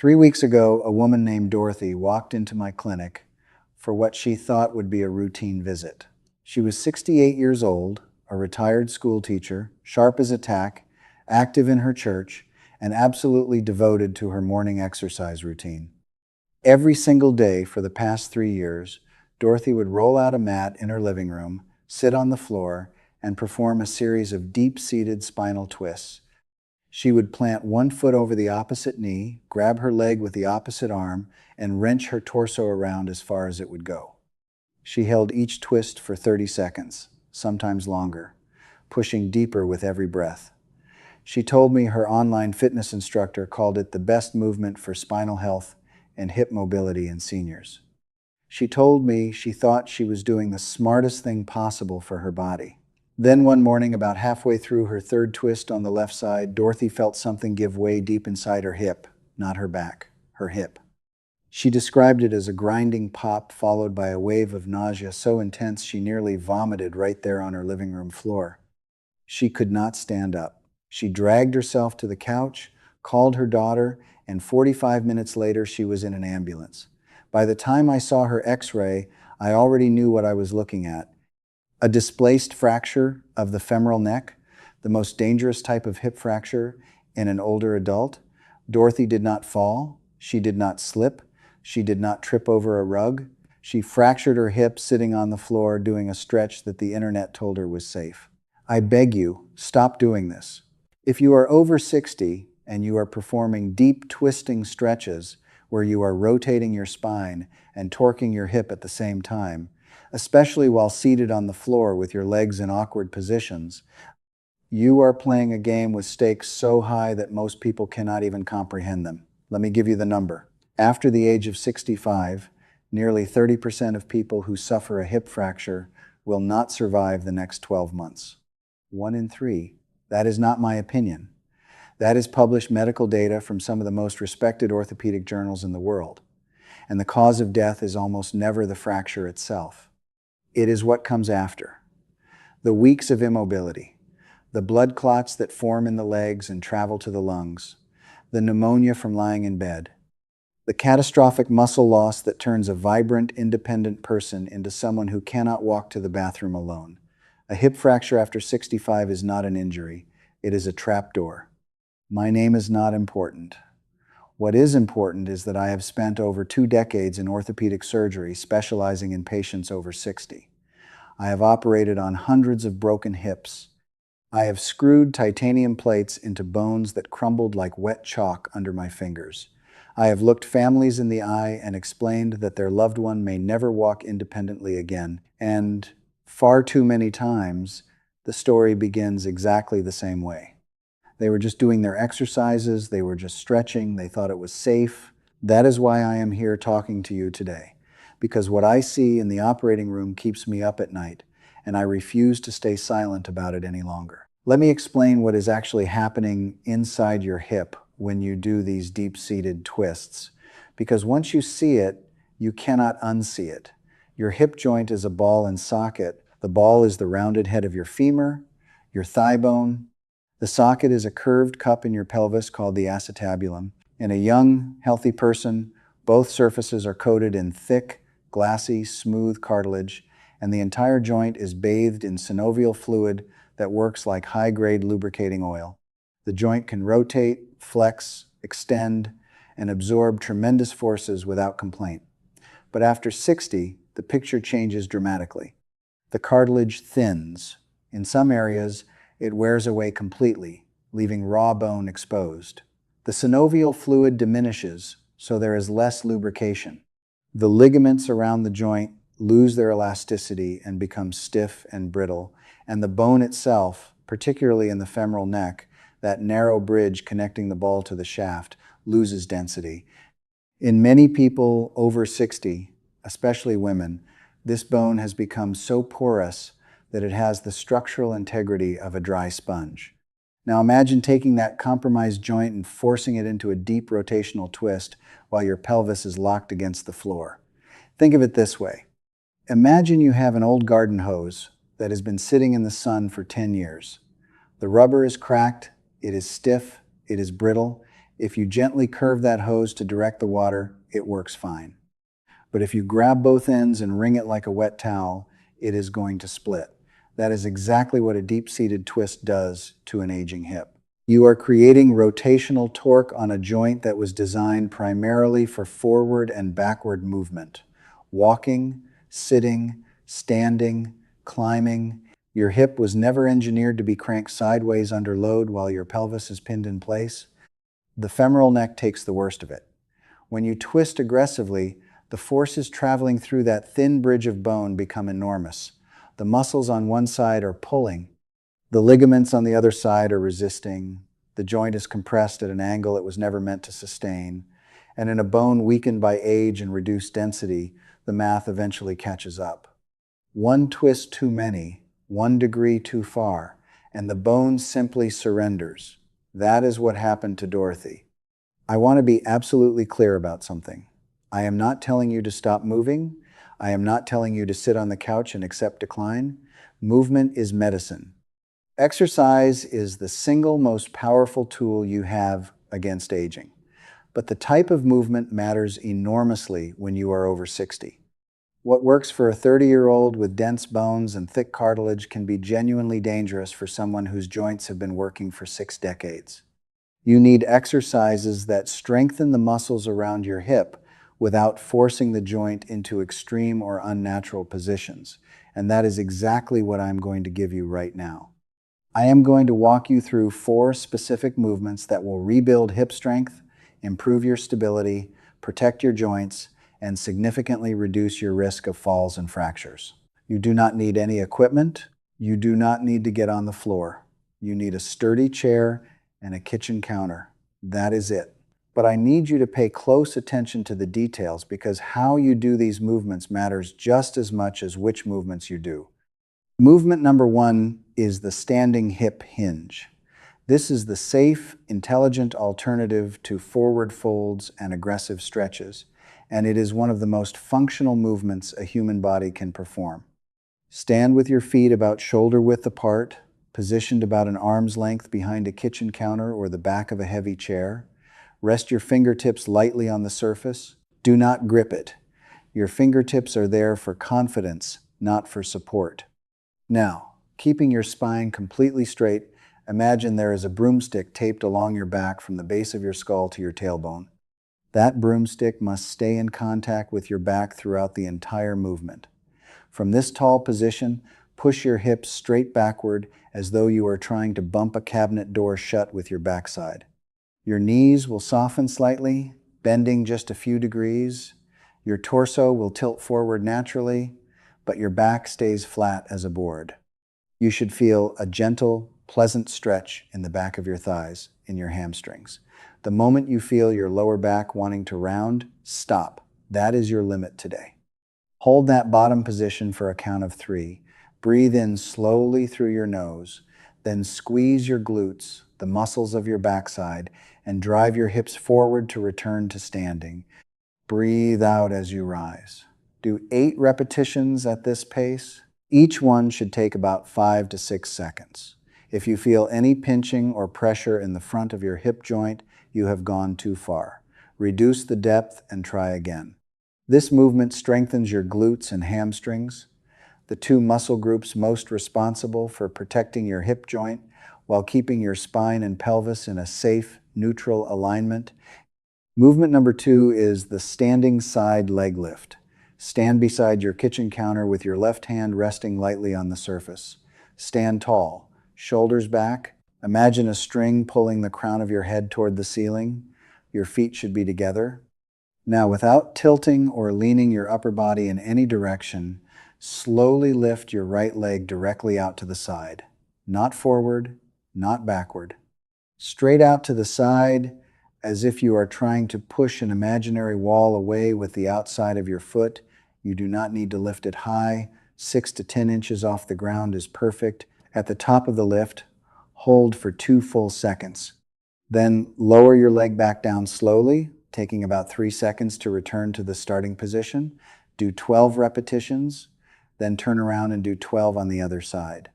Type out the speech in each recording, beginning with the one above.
3 weeks ago, a woman named Dorothy walked into my clinic for what she thought would be a routine visit. She was 68 years old, a retired school teacher, sharp as a tack, active in her church, and absolutely devoted to her morning exercise routine. Every single day for the past 3 years, Dorothy would roll out a mat in her living room, sit on the floor, and perform a series of deep-seated spinal twists. She would plant one foot over the opposite knee, grab her leg with the opposite arm, and wrench her torso around as far as it would go. She held each twist for 30 seconds, sometimes longer, pushing deeper with every breath. She told me her online fitness instructor called it the best movement for spinal health and hip mobility in seniors. She told me she thought she was doing the smartest thing possible for her body. Then one morning, about halfway through her third twist on the left side, Dorothy felt something give way deep inside her hip, not her back, her hip. She described it as a grinding pop followed by a wave of nausea so intense she nearly vomited right there on her living room floor. She could not stand up. She dragged herself to the couch, called her daughter, and 45 minutes later she was in an ambulance. By the time I saw her x-ray, I already knew what I was looking at. A displaced fracture of the femoral neck, the most dangerous type of hip fracture in an older adult. Dorothy did not fall. She did not slip. She did not trip over a rug. She fractured her hip sitting on the floor doing a stretch that the internet told her was safe. I beg you, stop doing this. If you are over 60 and you are performing deep twisting stretches where you are rotating your spine and torquing your hip at the same time, especially while seated on the floor with your legs in awkward positions, you are playing a game with stakes so high that most people cannot even comprehend them. Let me give you the number. After the age of 65, nearly 30% of people who suffer a hip fracture will not survive the next 12 months. 1 in 3. That is not my opinion. That is published medical data from some of the most respected orthopedic journals in the world. And the cause of death is almost never the fracture itself. It is what comes after. The weeks of immobility, the blood clots that form in the legs and travel to the lungs, the pneumonia from lying in bed, the catastrophic muscle loss that turns a vibrant, independent person into someone who cannot walk to the bathroom alone. A hip fracture after 65 is not an injury. It is a trapdoor. My name is not important. What is important is that I have spent over 2 decades in orthopedic surgery specializing in patients over 60. I have operated on hundreds of broken hips. I have screwed titanium plates into bones that crumbled like wet chalk under my fingers. I have looked families in the eye and explained that their loved one may never walk independently again. And far too many times, the story begins exactly the same way. They were just doing their exercises, they were just stretching, they thought it was safe. That is why I am here talking to you today, because what I see in the operating room keeps me up at night, and I refuse to stay silent about it any longer. Let me explain what is actually happening inside your hip when you do these deep-seated twists, because once you see it, you cannot unsee it. Your hip joint is a ball and socket. The ball is the rounded head of your femur, your thigh bone. The socket is a curved cup in your pelvis called the acetabulum. In a young, healthy person, both surfaces are coated in thick, glassy, smooth cartilage, and the entire joint is bathed in synovial fluid that works like high-grade lubricating oil. The joint can rotate, flex, extend, and absorb tremendous forces without complaint. But after 60, the picture changes dramatically. The cartilage thins. In some areas, it wears away completely, leaving raw bone exposed. The synovial fluid diminishes, so there is less lubrication. The ligaments around the joint lose their elasticity and become stiff and brittle, and the bone itself, particularly in the femoral neck, that narrow bridge connecting the ball to the shaft, loses density. In many people over 60, especially women, this bone has become so porous that it has the structural integrity of a dry sponge. Now imagine taking that compromised joint and forcing it into a deep rotational twist while your pelvis is locked against the floor. Think of it this way. Imagine you have an old garden hose that has been sitting in the sun for 10 years. The rubber is cracked, it is stiff, it is brittle, If you gently curve that hose to direct the water, it works fine. But if you grab both ends and wring it like a wet towel, it is going to split. That is exactly what a deep-seated twist does to an aging hip. You are creating rotational torque on a joint that was designed primarily for forward and backward movement. Walking, sitting, standing, climbing. Your hip was never engineered to be cranked sideways under load while your pelvis is pinned in place. The femoral neck takes the worst of it. When you twist aggressively, the forces traveling through that thin bridge of bone become enormous. The muscles on one side are pulling. The ligaments on the other side are resisting. The joint is compressed at an angle it was never meant to sustain. And in a bone weakened by age and reduced density, the math eventually catches up. One twist too many, 1 degree too far, and the bone simply surrenders. That is what happened to Dorothy. I want to be absolutely clear about something. I am not telling you to stop moving. I am not telling you to sit on the couch and accept decline. Movement is medicine. Exercise is the single most powerful tool you have against aging. But the type of movement matters enormously when you are over 60. What works for a 30-year-old with dense bones and thick cartilage can be genuinely dangerous for someone whose joints have been working for 6 decades. You need exercises that strengthen the muscles around your hip without forcing the joint into extreme or unnatural positions. And that is exactly what I'm going to give you right now. I am going to walk you through 4 specific movements that will rebuild hip strength, improve your stability, protect your joints, and significantly reduce your risk of falls and fractures. You do not need any equipment. You do not need to get on the floor. You need a sturdy chair and a kitchen counter. That is it. But I need you to pay close attention to the details because how you do these movements matters just as much as which movements you do. Movement number 1 is the standing hip hinge. This is the safe, intelligent alternative to forward folds and aggressive stretches, and it is one of the most functional movements a human body can perform. Stand with your feet about shoulder width apart, positioned about an arm's length behind a kitchen counter or the back of a heavy chair. Rest your fingertips lightly on the surface. Do not grip it. Your fingertips are there for confidence, not for support. Now, keeping your spine completely straight, imagine there is a broomstick taped along your back from the base of your skull to your tailbone. That broomstick must stay in contact with your back throughout the entire movement. From this tall position, push your hips straight backward as though you are trying to bump a cabinet door shut with your backside. Your knees will soften slightly, bending just a few degrees. Your torso will tilt forward naturally, but your back stays flat as a board. You should feel a gentle, pleasant stretch in the back of your thighs, in your hamstrings. The moment you feel your lower back wanting to round, stop. That is your limit today. Hold that bottom position for a count of 3. Breathe in slowly through your nose, then squeeze your glutes, the muscles of your backside, and drive your hips forward to return to standing. Breathe out as you rise. Do 8 repetitions at this pace. Each one should take about 5 to 6 seconds. If you feel any pinching or pressure in the front of your hip joint, you have gone too far. Reduce the depth and try again. This movement strengthens your glutes and hamstrings, the 2 muscle groups most responsible for protecting your hip joint while keeping your spine and pelvis in a safe, neutral alignment. Movement number 2 is the standing side leg lift. Stand beside your kitchen counter with your left hand resting lightly on the surface. Stand tall, shoulders back. Imagine a string pulling the crown of your head toward the ceiling. Your feet should be together. Now, without tilting or leaning your upper body in any direction, slowly lift your right leg directly out to the side. Not forward, not backward. Straight out to the side, as if you are trying to push an imaginary wall away with the outside of your foot. You do not need to lift it high. 6 to 10 inches off the ground is perfect. At the top of the lift, hold for 2 full seconds. Then lower your leg back down slowly, taking about 3 seconds to return to the starting position. Do 12 repetitions, then turn around and do 12 on the other side.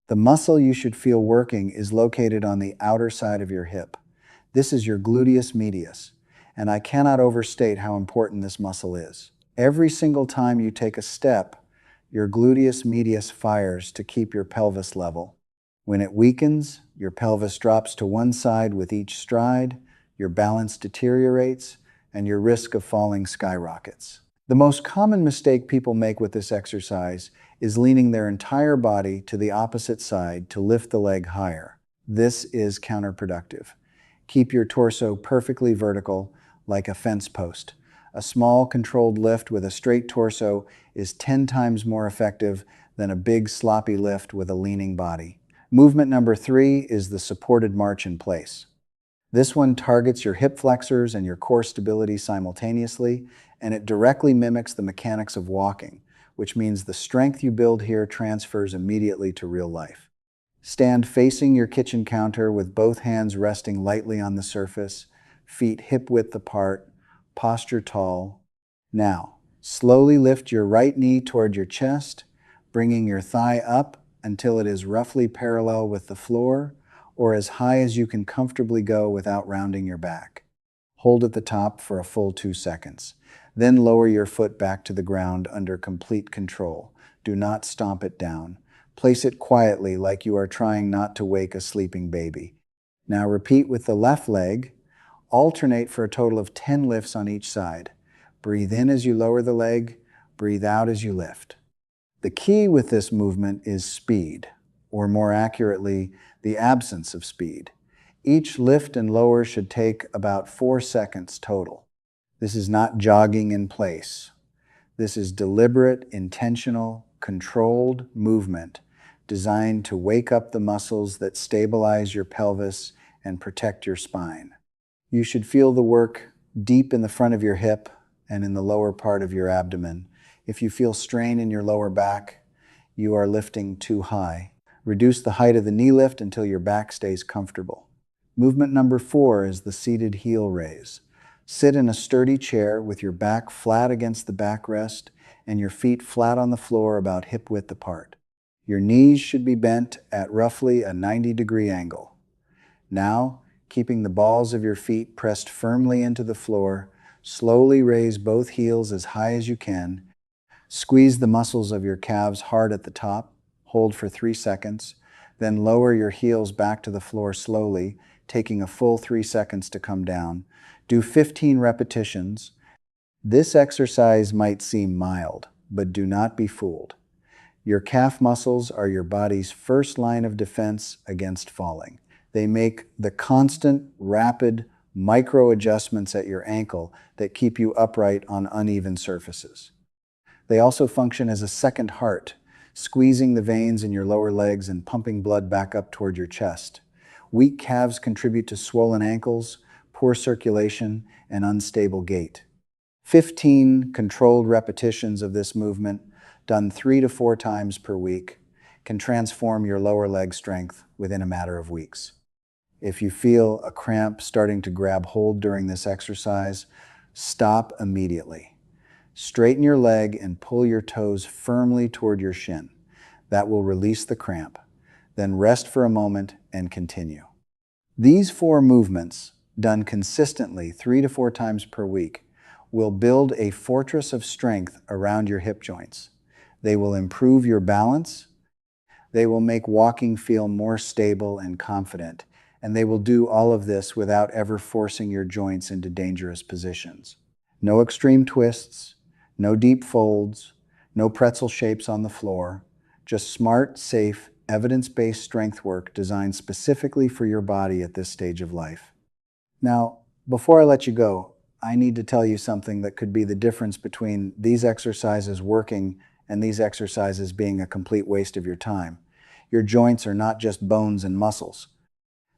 The muscle you should feel working is located on the outer side of your hip. This is your gluteus medius, and I cannot overstate how important this muscle is. Every single time you take a step, your gluteus medius fires to keep your pelvis level. When it weakens, your pelvis drops to one side with each stride, your balance deteriorates, and your risk of falling skyrockets. The most common mistake people make with this exercise is leaning their entire body to the opposite side to lift the leg higher. This is counterproductive. Keep your torso perfectly vertical, like a fence post. A small, controlled lift with a straight torso is 10 times more effective than a big, sloppy lift with a leaning body. Movement number 3 is the supported march in place. This one targets your hip flexors and your core stability simultaneously, and it directly mimics the mechanics of walking, which means the strength you build here transfers immediately to real life. Stand facing your kitchen counter with both hands resting lightly on the surface, feet hip-width apart, posture tall. Now, slowly lift your right knee toward your chest, bringing your thigh up until it is roughly parallel with the floor, or as high as you can comfortably go without rounding your back. Hold at the top for a full 2 seconds. Then lower your foot back to the ground under complete control. Do not stomp it down. Place it quietly like you are trying not to wake a sleeping baby. Now repeat with the left leg. Alternate for a total of 10 lifts on each side. Breathe in as you lower the leg. Breathe out as you lift. The key with this movement is speed, or more accurately, the absence of speed. Each lift and lower should take about 4 seconds total. This is not jogging in place. This is deliberate, intentional, controlled movement designed to wake up the muscles that stabilize your pelvis and protect your spine. You should feel the work deep in the front of your hip and in the lower part of your abdomen. If you feel strain in your lower back, you are lifting too high. Reduce the height of the knee lift until your back stays comfortable. Movement number 4 is the seated heel raise. Sit in a sturdy chair with your back flat against the backrest and your feet flat on the floor about hip-width apart. Your knees should be bent at roughly a 90-degree angle. Now, keeping the balls of your feet pressed firmly into the floor, slowly raise both heels as high as you can. Squeeze the muscles of your calves hard at the top. Hold for 3 seconds. Then lower your heels back to the floor slowly, taking a full 3 seconds to come down. Do 15 repetitions. This exercise might seem mild, but do not be fooled. Your calf muscles are your body's first line of defense against falling. They make the constant, rapid, micro adjustments at your ankle that keep you upright on uneven surfaces. They also function as a second heart, squeezing the veins in your lower legs and pumping blood back up toward your chest. Weak calves contribute to swollen ankles, poor circulation, and unstable gait. 15 controlled repetitions of this movement, done 3 to 4 times per week, can transform your lower leg strength within a matter of weeks. If you feel a cramp starting to grab hold during this exercise, stop immediately. Straighten your leg and pull your toes firmly toward your shin. That will release the cramp. Then rest for a moment and continue. These 4 movements, done consistently 3 to 4 times per week, will build a fortress of strength around your hip joints. They will improve your balance. They will make walking feel more stable and confident. And they will do all of this without ever forcing your joints into dangerous positions. No extreme twists, no deep folds, no pretzel shapes on the floor, just smart, safe, evidence-based strength work designed specifically for your body at this stage of life. Now, before I let you go, I need to tell you something that could be the difference between these exercises working and these exercises being a complete waste of your time. Your joints are not just bones and muscles.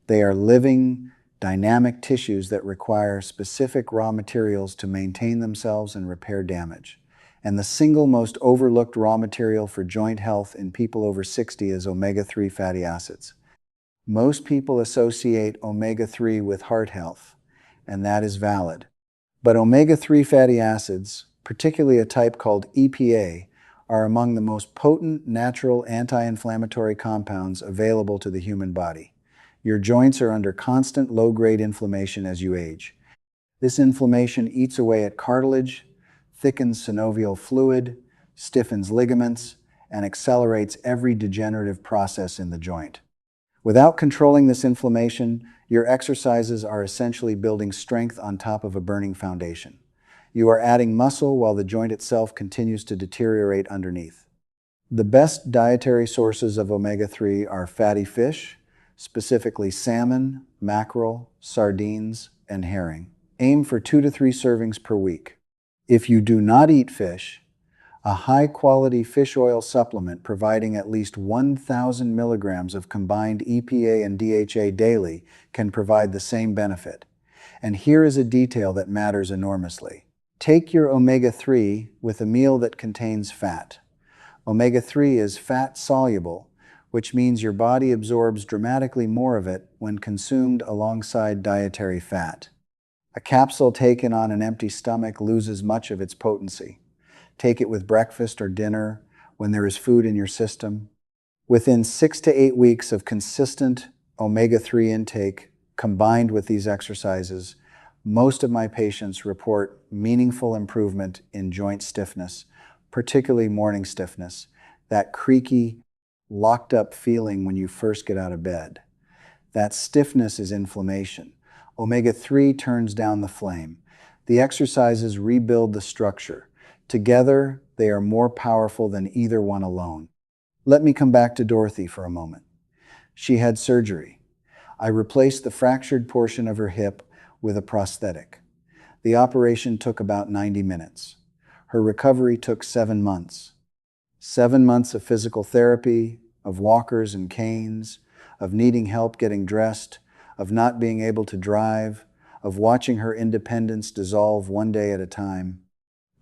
They are living, dynamic tissues that require specific raw materials to maintain themselves and repair damage. And the single most overlooked raw material for joint health in people over 60 is omega-3 fatty acids. Most people associate omega-3 with heart health, and that is valid. But omega-3 fatty acids, particularly a type called EPA, are among the most potent natural anti-inflammatory compounds available to the human body. Your joints are under constant low-grade inflammation as you age. This inflammation eats away at cartilage, thickens synovial fluid, stiffens ligaments, and accelerates every degenerative process in the joint. Without controlling this inflammation, your exercises are essentially building strength on top of a burning foundation. You are adding muscle while the joint itself continues to deteriorate underneath. The best dietary sources of omega-3 are fatty fish, specifically salmon, mackerel, sardines, and herring. Aim for 2 to 3 servings per week. If you do not eat fish, a high-quality fish oil supplement providing at least 1,000 milligrams of combined EPA and DHA daily can provide the same benefit. And here is a detail that matters enormously. Take your omega-3 with a meal that contains fat. Omega-3 is fat-soluble, which means your body absorbs dramatically more of it when consumed alongside dietary fat. A capsule taken on an empty stomach loses much of its potency. Take it with breakfast or dinner when there is food in your system. Within 6 to 8 weeks of consistent omega-3 intake combined with these exercises, most of my patients report meaningful improvement in joint stiffness, particularly morning stiffness, that creaky, locked up feeling when you first get out of bed. That stiffness is inflammation. Omega-3 turns down the flame. The exercises rebuild the structure. Together, they are more powerful than either one alone. Let me come back to Dorothy for a moment. She had surgery. I replaced the fractured portion of her hip with a prosthetic. The operation took about 90 minutes. Her recovery took 7 months. 7 months of physical therapy, of walkers and canes, of needing help getting dressed, of not being able to drive, of watching her independence dissolve one day at a time.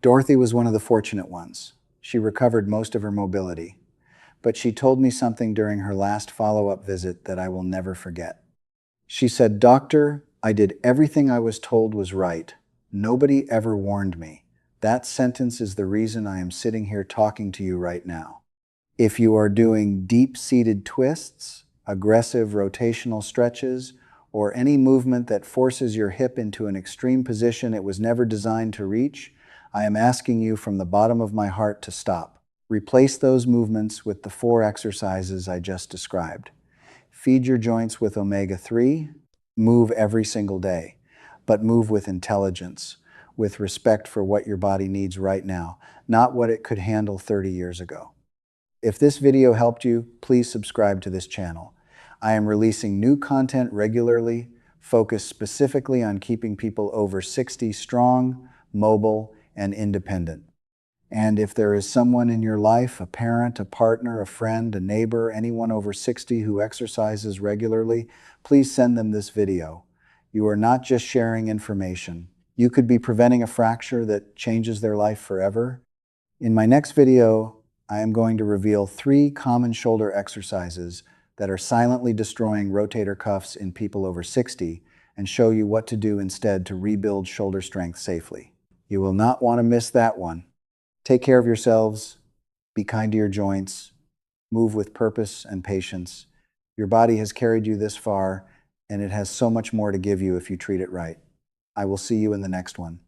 Dorothy was one of the fortunate ones. She recovered most of her mobility. But she told me something during her last follow-up visit that I will never forget. She said, "Doctor, I did everything I was told was right. Nobody ever warned me. That sentence is the reason I am sitting here talking to you right now." If you are doing deep-seated twists, aggressive rotational stretches, or any movement that forces your hip into an extreme position it was never designed to reach, I am asking you from the bottom of my heart to stop. Replace those movements with the 4 exercises I just described. Feed your joints with omega-3. Move every single day, but move with intelligence, with respect for what your body needs right now, not what it could handle 30 years ago. If this video helped you, please subscribe to this channel. I am releasing new content regularly, focused specifically on keeping people over 60 strong, mobile, and independent. And if there is someone in your life, a parent, a partner, a friend, a neighbor, anyone over 60 who exercises regularly, please send them this video. You are not just sharing information. You could be preventing a fracture that changes their life forever. In my next video, I am going to reveal 3 common shoulder exercises that are silently destroying rotator cuffs in people over 60 and show you what to do instead to rebuild shoulder strength safely. You will not want to miss that one. Take care of yourselves, be kind to your joints, move with purpose and patience. Your body has carried you this far, and it has so much more to give you if you treat it right. I will see you in the next one.